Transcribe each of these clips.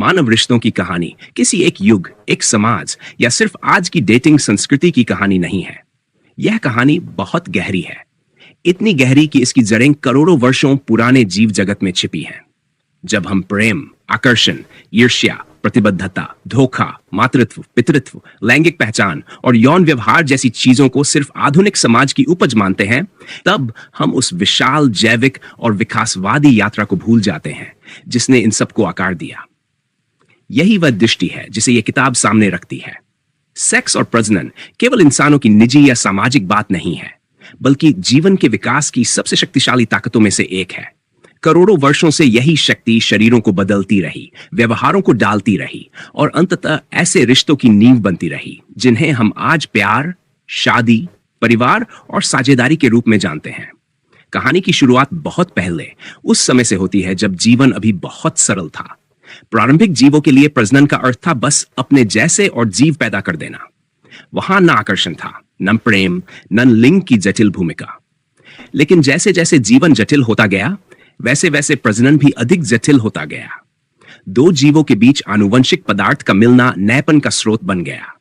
मानव रिश्तों की कहानी किसी एक युग, एक समाज या सिर्फ आज की डेटिंग संस्कृति की कहानी नहीं है। यह कहानी बहुत गहरी है, इतनी गहरी कि इसकी जड़ें करोड़ों वर्षों पुराने जीव जगत में छिपी हैं। जब हम प्रेम, आकर्षण, ईर्ष्या, प्रतिबद्धता, धोखा, मातृत्व, पितृत्व, लैंगिक पहचान और यौन व्यवहार जैसी चीजों को सिर्फ आधुनिक समाज की उपज मानते हैं, तब हम उस विशाल जैविक और विकासवादी यात्रा को भूल जाते हैं जिसने इन सबको आकार दिया। यही वह दृष्टि है जिसे यह किताब सामने रखती है। सेक्स और प्रजनन केवल इंसानों की निजी या सामाजिक बात नहीं है, बल्कि जीवन के विकास की सबसे शक्तिशाली ताकतों में से एक है। करोड़ों वर्षों से यही शक्ति शरीरों को बदलती रही, व्यवहारों को डालती रही और अंततः ऐसे रिश्तों की नींव बनती रही जिन्हें हम आज प्यार, शादी, परिवार और साझेदारी के रूप में जानते हैं। कहानी की शुरुआत बहुत पहले उस समय से होती है जब जीवन अभी बहुत सरल था। प्रारंभिक जीवों के लिए प्रजनन का अर्थ था बस अपने जैसे और जीव पैदा कर देना। वहां न आकर्षण था, न प्रेम, न लिंग की जटिल भूमिका। लेकिन जैसे जैसे जीवन जटिल होता गया, वैसे वैसे प्रजनन भी अधिक जटिल होता गया। दो जीवों के बीच आनुवंशिक पदार्थ का मिलना नएपन का स्रोत बन गया।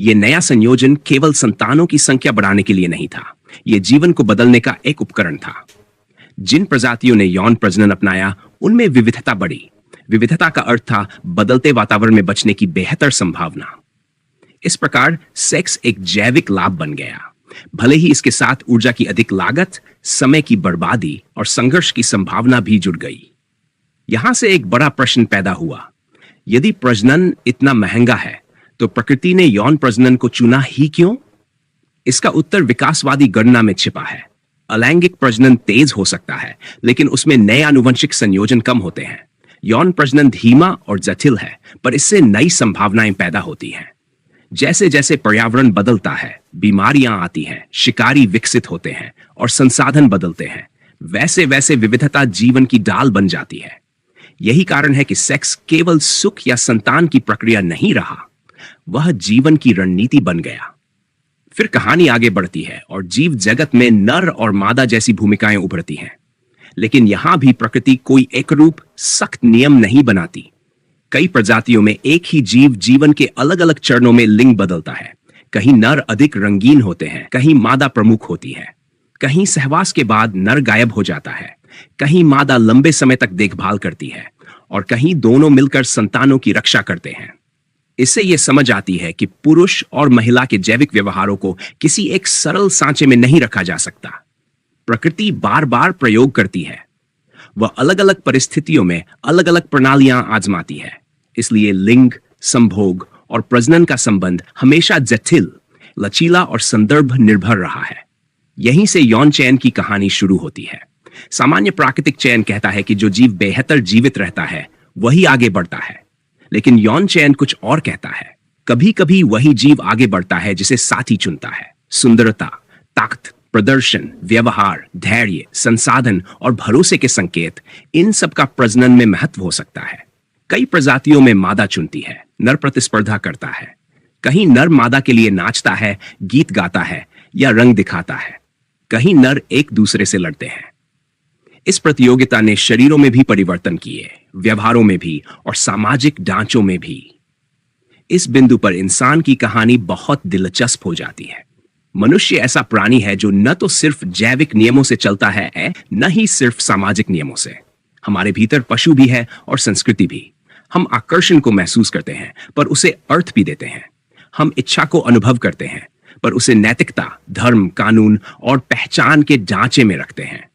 यह नया संयोजन केवल संतानों की संख्या बढ़ाने के लिए नहीं था, यह जीवन को बदलने का एक उपकरण था। जिन प्रजातियों ने यौन प्रजनन अपनाया, उनमें विविधता बढ़ी। विविधता का अर्थ था बदलते वातावरण में बचने की बेहतर संभावना। इस प्रकार सेक्स एक जैविक लाभ बन गया, भले ही इसके साथ ऊर्जा की अधिक लागत, समय की बर्बादी और संघर्ष की संभावना भी जुड़ गई। यहां से एक बड़ा प्रश्न पैदा हुआ, यदि प्रजनन इतना महंगा है तो प्रकृति ने यौन प्रजनन को चुना ही क्यों? इसका उत्तर विकासवादी गणना में छिपा है। अलैंगिक प्रजनन तेज हो सकता है, लेकिन उसमें नए आनुवंशिक संयोजन कम होते हैं। यौन प्रजनन धीमा और जटिल है, पर इससे नई संभावनाएं पैदा होती हैं। जैसे जैसे पर्यावरण बदलता है, बीमारियां आती हैं, शिकारी विकसित होते हैं और संसाधन बदलते हैं, वैसे वैसे विविधता जीवन की ढाल बन जाती है। यही कारण है कि सेक्स केवल सुख या संतान की प्रक्रिया नहीं रहा, वह जीवन की रणनीति बन गया। फिर कहानी आगे बढ़ती है और जीव जगत में नर और मादा जैसी भूमिकाएं उभरती हैं। लेकिन यहां भी प्रकृति कोई एक रूप, सख्त नियम नहीं बनाती। कई प्रजातियों में एक ही जीव जीवन के अलग अलग चरणों में लिंग बदलता है। कहीं नर अधिक रंगीन होते हैं, कहीं मादा प्रमुख होती है। कहीं सहवास के बाद नर गायब हो जाता है, कहीं मादा लंबे समय तक देखभाल करती है और कहीं दोनों मिलकर संतानों की रक्षा करते हैं। इससे यह समझ आती है कि पुरुष और महिला के जैविक व्यवहारों को किसी एक सरल सांचे में नहीं रखा जा सकता। प्रकृति बार बार प्रयोग करती है, वह अलग अलग परिस्थितियों में अलग अलग प्रणालियां आजमाती है। इसलिए लिंग, संभोग और प्रजनन का संबंध हमेशा जटिल, लचीला और संदर्भ निर्भर रहा है। यहीं से यौन चयन की कहानी शुरू होती है। सामान्य प्राकृतिक चयन कहता है कि जो जीव बेहतर जीवित रहता है वही आगे बढ़ता है, लेकिन यौन चयन कुछ और कहता है। कभी कभी वही जीव आगे बढ़ता है जिसे साथी चुनता है। सुंदरता, ताकत, प्रदर्शन, व्यवहार, धैर्य, संसाधन और भरोसे के संकेत, इन सब का प्रजनन में महत्व हो सकता है। कई प्रजातियों में मादा चुनती है, नर प्रतिस्पर्धा करता है। कहीं नर मादा के लिए नाचता है, गीत गाता है या रंग दिखाता है। कहीं नर एक दूसरे से लड़ते हैं। इस प्रतियोगिता ने शरीरों में भी परिवर्तन किए, व्यवहारों में भी और सामाजिक ढांचों में भी। इस बिंदु पर इंसान की कहानी बहुत दिलचस्प हो जाती है। मनुष्य ऐसा प्राणी है जो न तो सिर्फ जैविक नियमों से चलता है, न ही सिर्फ सामाजिक नियमों से। हमारे भीतर पशु भी है और संस्कृति भी। हम आकर्षण को महसूस करते हैं, पर उसे अर्थ भी देते हैं। हम इच्छा को अनुभव करते हैं, पर उसे नैतिकता, धर्म, कानून और पहचान के ढांचे में रखते हैं।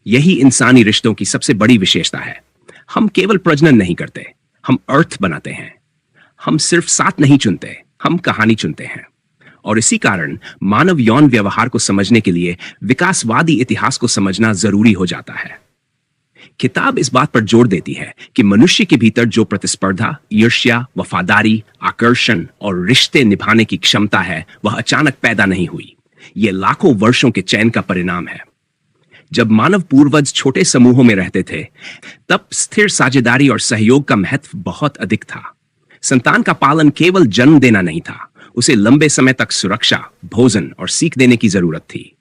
यही इंसानी रिश्तों की सबसे बड़ी विशेषता है। हम केवल प्रजनन नहीं करते, हम अर्थ बनाते हैं। हम सिर्फ साथ नहीं चुनते, हम कहानी चुनते हैं। और इसी कारण मानव यौन व्यवहार को समझने के लिए विकासवादी इतिहास को समझना जरूरी हो जाता है। किताब इस बात पर जोर देती है कि मनुष्य के भीतर जो प्रतिस्पर्धा, ईर्ष्या, वफादारी, आकर्षण और रिश्ते निभाने की क्षमता है, वह अचानक पैदा नहीं हुई। यह लाखों वर्षों के चयन का परिणाम है। जब मानव पूर्वज छोटे समूहों में रहते थे, तब स्थिर साझेदारी और सहयोग का महत्व बहुत अधिक था। संतान का पालन केवल जन्म देना नहीं था, उसे लंबे समय तक सुरक्षा, भोजन और सीख देने की जरूरत थी।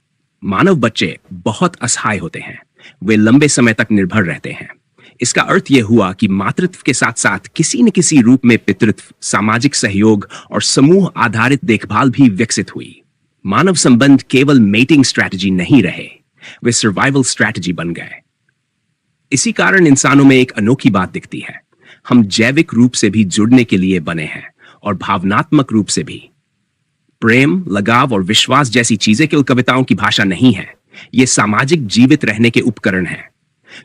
मानव बच्चे बहुत असहाय होते हैं, वे लंबे समय तक निर्भर रहते हैं। इसका अर्थ यह हुआ कि मातृत्व के साथ साथ किसी न किसी रूप में पितृत्व, सामाजिक सहयोग और समूह आधारित देखभाल भी विकसित हुई। मानव संबंध केवल मेटिंग स्ट्रैटेजी नहीं रहे, वे सर्वाइवल स्ट्रैटेजी बन गए। इसी कारण इंसानों में एक अनोखी बात दिखती है, हम जैविक रूप से भी जुड़ने के लिए बने हैं और भावनात्मक रूप से भी। प्रेम, लगाव और विश्वास जैसी चीजें केवल कविताओं की भाषा नहीं है, ये सामाजिक जीवित रहने के उपकरण हैं।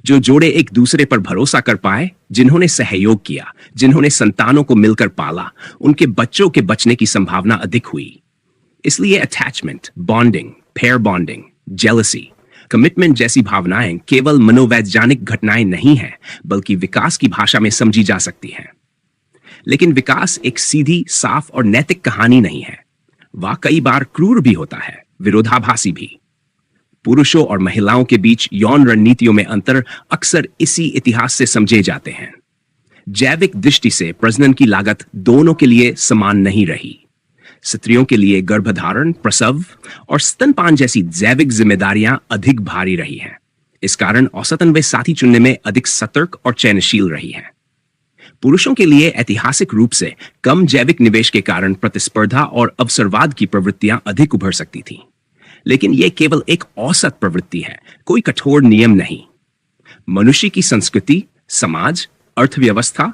जो जोड़े एक दूसरे पर भरोसा कर पाए, जिन्होंने सहयोग किया, जिन्होंने संतानों को मिलकर पाला, उनके बच्चों के बचने की संभावना अधिक हुई। इसलिए attachment, bonding, pair bonding, jealousy, commitment जैसी भावनाएं केवल मनोवैज्ञानिक घटनाएं नहीं हैं, बल्कि विकास की भाषा में समझी जा सकती हैं। लेकिन विकास एक सीधी, साफ और नैतिक कहानी नहीं है। वह कई बार क्रूर भी होता है, विरोधाभासी भी। पुरुषों और महिलाओं के बीच यौन रणनीतियों में अंतर अक्सर इसी इतिहास से समझे जाते हैं। जैविक दृष्टि से प्रजनन की लागत दोनों के लिए समान नहीं रही। स्त्रियों के लिए गर्भधारण, प्रसव और स्तनपान जैसी जैविक जिम्मेदारियां अधिक भारी रही हैं। इस कारण औसतन वे साथी चुनने में अधिक सतर्क और चयनशील रही हैं। पुरुषों के लिए ऐतिहासिक रूप से कम जैविक निवेश के कारण प्रतिस्पर्धा और अवसरवाद की प्रवृत्तियां अधिक उभर सकती थीं। लेकिन यह केवल एक औसत प्रवृत्ति है, कोई कठोर नियम नहीं। मनुष्य की संस्कृति, समाज, अर्थव्यवस्था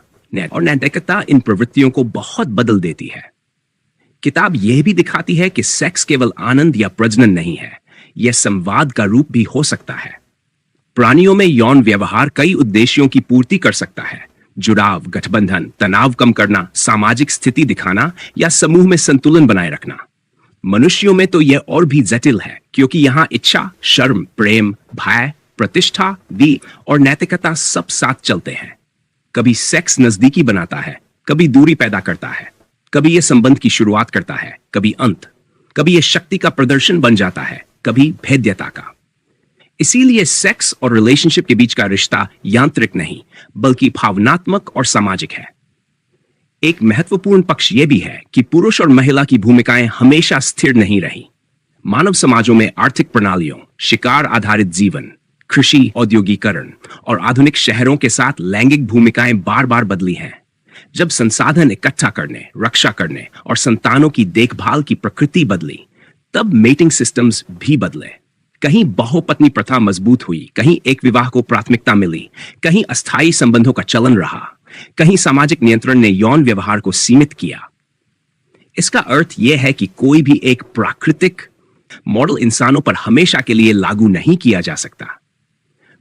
और नैतिकता इन प्रवृत्तियों को बहुत बदल देती है। किताब यह भी दिखाती है कि सेक्स केवल आनंद या प्रजनन नहीं है, यह संवाद का रूप भी हो सकता है। प्राणियों में यौन व्यवहार कई उद्देश्यों की पूर्ति कर सकता है। जुड़ाव, गठबंधन, तनाव कम करना, सामाजिक स्थिति दिखाना या समूह में संतुलन बनाए रखना। मनुष्यों में तो यह और भी जटिल है, क्योंकि यहां इच्छा, शर्म, प्रेम, भय, प्रतिष्ठा, वी और नैतिकता सब साथ चलते हैं। कभी सेक्स नजदीकी बनाता है, कभी दूरी पैदा करता है, कभी यह संबंध की शुरुआत करता है, कभी अंत, कभी यह शक्ति का प्रदर्शन बन जाता है, कभी भेद्यता का। इसीलिए सेक्स और रिलेशनशिप के बीच का रिश्ता यांत्रिक नहीं, बल्कि भावनात्मक और सामाजिक है। एक महत्वपूर्ण पक्ष यह भी है कि पुरुष और महिला की भूमिकाएं हमेशा स्थिर नहीं रही। मानव समाजों में आर्थिक प्रणालियों, शिकार आधारित जीवन, कृषि, औद्योगिकरण और आधुनिक शहरों के साथ लैंगिक भूमिकाएं बार बार बदली हैं। जब संसाधन इकट्ठा करने, रक्षा करने और संतानों की देखभाल की प्रकृति बदली, तब मेटिंग सिस्टम्स भी बदले। कहीं बहुपत्नी प्रथा मजबूत हुई, कहीं एक विवाह को प्राथमिकता मिली, कहीं अस्थायी संबंधों का चलन रहा, कहीं सामाजिक नियंत्रण ने यौन व्यवहार को सीमित किया। इसका अर्थ यह है कि कोई भी एक प्राकृतिक मॉडल इंसानों पर हमेशा के लिए लागू नहीं किया जा सकता।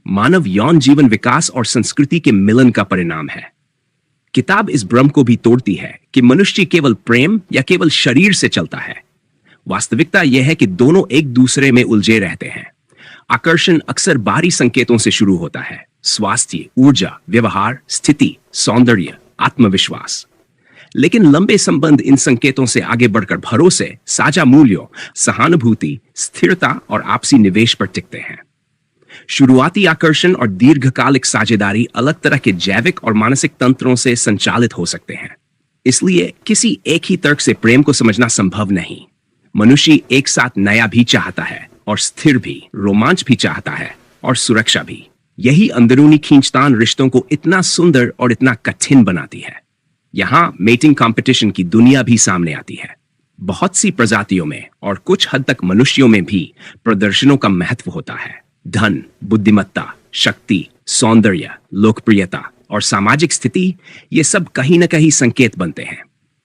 मानव यौन जीवन विकास और संस्कृति के मिलन का परिणाम है। किताब इस भ्रम को भी तोड़ती है कि मनुष्य केवल प्रेम या केवल शरीर से चलता है। वास्तविकता यह है कि दोनों एक दूसरे में उलझे रहते हैं। आकर्षण अक्सर बाहरी संकेतों से शुरू होता है, स्वास्थ्य, ऊर्जा, व्यवहार, स्थिति, सौंदर्य, आत्मविश्वास। लेकिन लंबे संबंध इन संकेतों से आगे बढ़कर भरोसे, साझा मूल्यों, सहानुभूति, स्थिरता और आपसी निवेश पर टिकते हैं। शुरुआती आकर्षण और दीर्घकालिक साझेदारी अलग तरह के जैविक और मानसिक तंत्रों से संचालित हो सकते हैं। इसलिए किसी एक ही तर्क से प्रेम को समझना संभव नहीं। मनुष्य एक साथ नया भी चाहता है और स्थिर भी, रोमांच भी चाहता है और सुरक्षा भी। यही अंदरूनी खींचतान रिश्तों को इतना सुंदर और इतना कठिन बनाती है। यहां मेटिंग कंपटीशन की दुनिया भी सामने आती है। बहुत सी प्रजातियों में और कुछ हद तक मनुष्यों में भी प्रदर्शनों का महत्व होता है। धन, बुद्धिमत्ता, शक्ति, सौंदर्य, लोकप्रियता और सामाजिक स्थिति, ये सब कहीं न कहीं संकेत बनते हैं।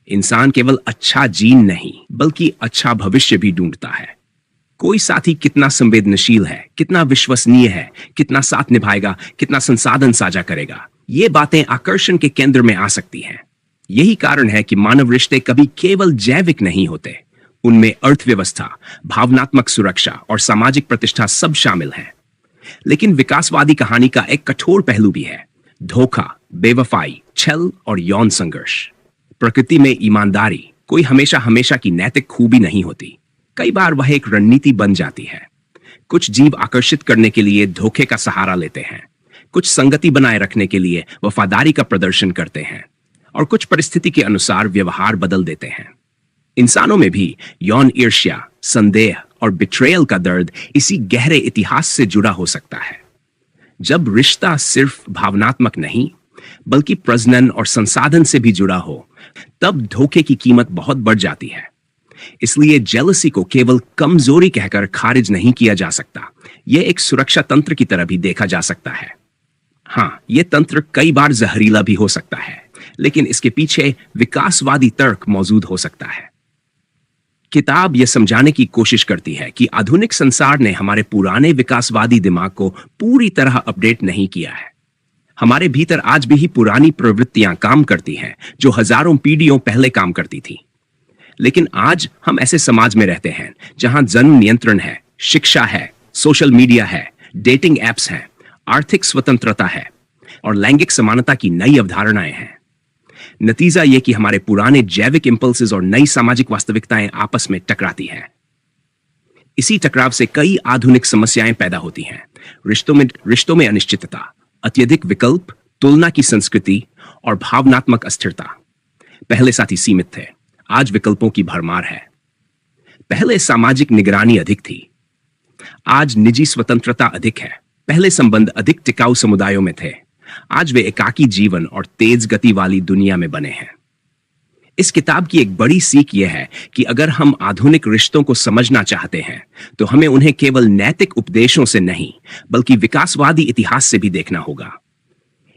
इंसान केवल अच्छा जीन नहीं, बल्कि अच्छा भविष्य भी ढूंढता है। कोई साथी कितना संवेदनशील है, कितना विश्वसनीय है, कितना साथ निभाएगा, कितना संसाधन साझा करेगा, ये बातें आकर्षण के केंद्र में आ सकती हैं। यही कारण है कि मानव रिश्ते कभी केवल जैविक नहीं होते। उनमें अर्थव्यवस्था, भावनात्मक सुरक्षा और सामाजिक प्रतिष्ठा सब शामिल हैं। लेकिन विकासवादी कहानी का एक कठोर पहलू भी है, धोखा, बेवफाई, छल और यौन संघर्ष। प्रकृति में ईमानदारी कोई हमेशा की नैतिक खूबी नहीं होती। कई बार वह एक रणनीति बन जाती है। कुछ जीव आकर्षित करने के लिए धोखे का सहारा लेते हैं, कुछ संगति बनाए रखने के लिए वफादारी का प्रदर्शन करते हैं और कुछ परिस्थिति के अनुसार व्यवहार बदल देते हैं। इंसानों में भी यौन ईर्ष्या, संदेह और बिट्रेयल का दर्द इसी गहरे इतिहास से जुड़ा हो सकता है। जब रिश्ता सिर्फ भावनात्मक नहीं बल्कि प्रजनन और संसाधन से भी जुड़ा हो, तब धोखे की कीमत बहुत बढ़ जाती है। इसलिए जेलसी को केवल कमजोरी कहकर खारिज नहीं किया जा सकता। यह एक सुरक्षा तंत्र की तरह भी देखा जा सकता है। हाँ, यह तंत्र कई बार जहरीला भी हो सकता है, लेकिन इसके पीछे विकासवादी तर्क मौजूद हो सकता है। किताब यह समझाने की कोशिश करती है कि आधुनिक संसार ने हमारे पुराने विकासवादी दिमाग को पूरी तरह अपडेट नहीं किया है। हमारे भीतर आज भी पुरानी प्रवृत्तियां काम करती हैं जो हजारों पीढ़ियों पहले काम करती थी। लेकिन आज हम ऐसे समाज में रहते हैं जहां जन्म नियंत्रण है, शिक्षा है, सोशल मीडिया है, डेटिंग एप्स हैं, आर्थिक स्वतंत्रता है और लैंगिक समानता की नई अवधारणाएं हैं। नतीजा यह कि हमारे पुराने जैविक इंपल्सेस और नई सामाजिक वास्तविकताएं आपस में टकराती हैं। इसी टकराव से कई आधुनिक समस्याएं पैदा होती हैं। रिश्तों में अनिश्चितता, अत्यधिक विकल्प, तुलना की संस्कृति और भावनात्मक अस्थिरता। पहले साथी सीमित थे, आज विकल्पों की भरमार है। पहले सामाजिक निगरानी अधिक थी, आज निजी स्वतंत्रता अधिक है। पहले संबंध अधिक टिकाऊ समुदायों में थे, आज वे एकाकी जीवन और तेज गति वाली दुनिया में बने हैं। इस किताब की एक बड़ी सीख यह है कि अगर हम आधुनिक रिश्तों को समझना चाहते हैं तो हमें उन्हें केवल नैतिक उपदेशों से नहीं बल्कि विकासवादी इतिहास से भी देखना होगा।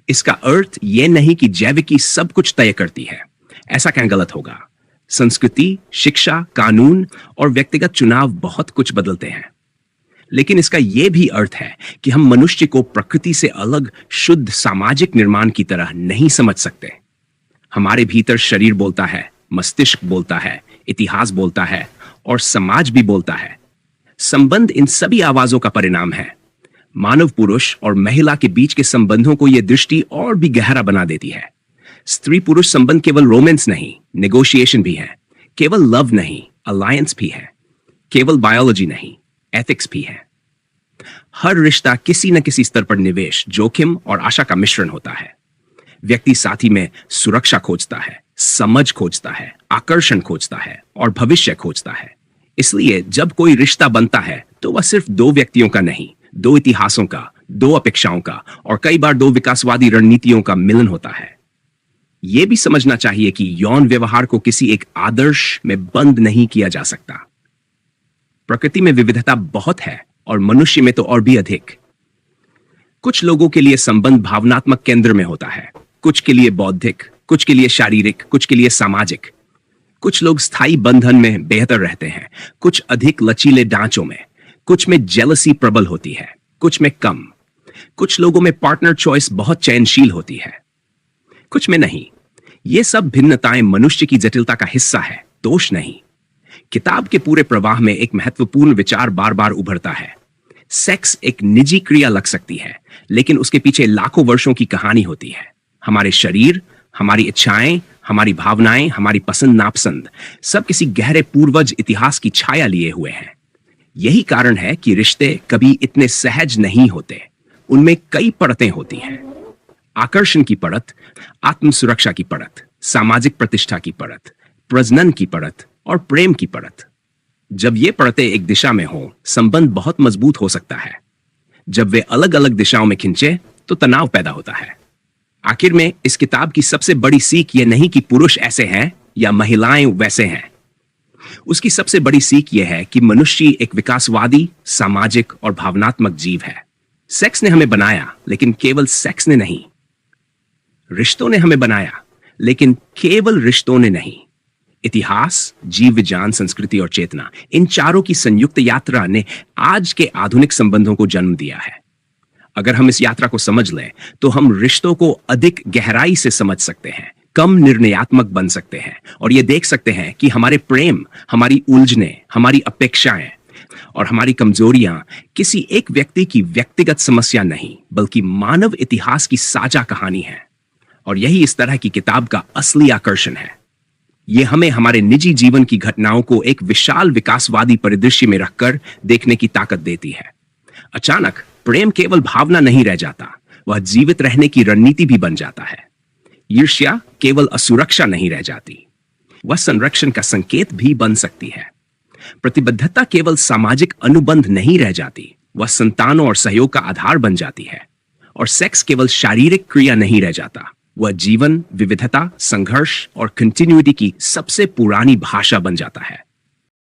इसका अर्थ यह नहीं कि जैविकी सब कुछ तय करती है, ऐसा क्या गलत होगा। संस्कृति, शिक्षा, कानून और व्यक्तिगत चुनाव बहुत कुछ बदलते हैं, लेकिन इसका यह भी अर्थ है कि हम मनुष्य को प्रकृति से अलग शुद्ध सामाजिक निर्माण की तरह नहीं समझ सकते। हमारे भीतर शरीर बोलता है, मस्तिष्क बोलता है, इतिहास बोलता है और समाज भी बोलता है। संबंध इन सभी आवाजों का परिणाम है। मानव पुरुष और महिला के बीच के संबंधों को यह दृष्टि और भी गहरा बना देती है। स्त्री पुरुष संबंध केवल रोमांस नहीं, नेगोशिएशन भी है। केवल लव नहीं, अलायंस भी है। केवल बायोलॉजी नहीं, एथिक्स भी है। हर रिश्ता किसी न किसी स्तर पर निवेश, जोखिम और आशा का मिश्रण होता है। व्यक्ति साथी में सुरक्षा खोजता है, समझ खोजता है, आकर्षण खोजता है और भविष्य खोजता है। इसलिए जब कोई रिश्ता बनता है तो वह सिर्फ दो व्यक्तियों का नहीं, दो इतिहासों का, दो अपेक्षाओं का और कई बार दो विकासवादी रणनीतियों का मिलन होता है। यह भी समझना चाहिए कि यौन व्यवहार को किसी एक आदर्श में बंद नहीं किया जा सकता। प्रकृति में विविधता बहुत है और मनुष्य में तो और भी अधिक। कुछ लोगों के लिए संबंध भावनात्मक केंद्र में होता है, कुछ के लिए बौद्धिक, कुछ के लिए शारीरिक, कुछ के लिए सामाजिक। कुछ लोग स्थायी बंधन में बेहतर रहते हैं, कुछ अधिक लचीले ढांचों में। कुछ में जेलसी प्रबल होती है, कुछ में कम। कुछ लोगों में पार्टनर चॉइस बहुत चयनशील होती है, कुछ में नहीं। ये सब भिन्नताएं मनुष्य की जटिलता का हिस्सा है, दोष नहीं। किताब के पूरे प्रवाह में एक महत्वपूर्ण विचार बार बार उभरता है। सेक्स एक निजी क्रिया लग सकती है, लेकिन उसके पीछे लाखों वर्षों की कहानी होती है। हमारे शरीर, हमारी इच्छाएं, हमारी भावनाएं, हमारी पसंद नापसंद सब किसी गहरे पूर्वज इतिहास की छाया लिए हुए हैं। यही कारण है कि रिश्ते कभी इतने सहज नहीं होते। उनमें कई परतें होती हैं। आकर्षण की परत, आत्म सुरक्षा की परत, सामाजिक प्रतिष्ठा की परत, प्रजनन की परत और प्रेम की परत। जब ये परतें एक दिशा में हो, संबंध बहुत मजबूत हो सकता है। जब वे अलग अलग दिशाओं में खिंचे तो तनाव पैदा होता है। आखिर में इस किताब की सबसे बड़ी सीख यह नहीं कि पुरुष ऐसे हैं या महिलाएं वैसे हैं। उसकी सबसे बड़ी सीख यह है कि मनुष्य एक विकासवादी, सामाजिक और भावनात्मक जीव है। सेक्स ने हमें बनाया, लेकिन केवल सेक्स ने नहीं। रिश्तों ने हमें बनाया, लेकिन केवल रिश्तों ने नहीं। इतिहास, जीव विज्ञान, संस्कृति और चेतना, इन चारों की संयुक्त यात्रा ने आज के आधुनिक संबंधों को जन्म दिया है। अगर हम इस यात्रा को समझ लें तो हम रिश्तों को अधिक गहराई से समझ सकते हैं, कम निर्णयात्मक बन सकते हैं और यह देख सकते हैं कि हमारे प्रेम, हमारी उलझनें, हमारी अपेक्षाएं और हमारी कमजोरियां किसी एक व्यक्ति की व्यक्तिगत समस्या नहीं, बल्कि मानव इतिहास की साझा कहानी है। और यही इस तरह की किताब का असली आकर्षण है। यह हमें हमारे निजी जीवन की घटनाओं को एक विशाल विकासवादी परिदृश्य में रखकर देखने की ताकत देती है। अचानक प्रेम केवल भावना नहीं रह जाता, वह जीवित रहने की रणनीति भी बन जाता है। ईर्ष्या केवल असुरक्षा नहीं रह जाती, वह संरक्षण का संकेत भी बन सकती है। प्रतिबद्धता केवल सामाजिक अनुबंध नहीं रह जाती, वह संतानों और सहयोग का आधार बन जाती है। और सेक्स केवल शारीरिक क्रिया नहीं रह जाता, वह जीवन, विविधता, संघर्ष और कंटिन्यूटी की सबसे पुरानी भाषा बन जाता है।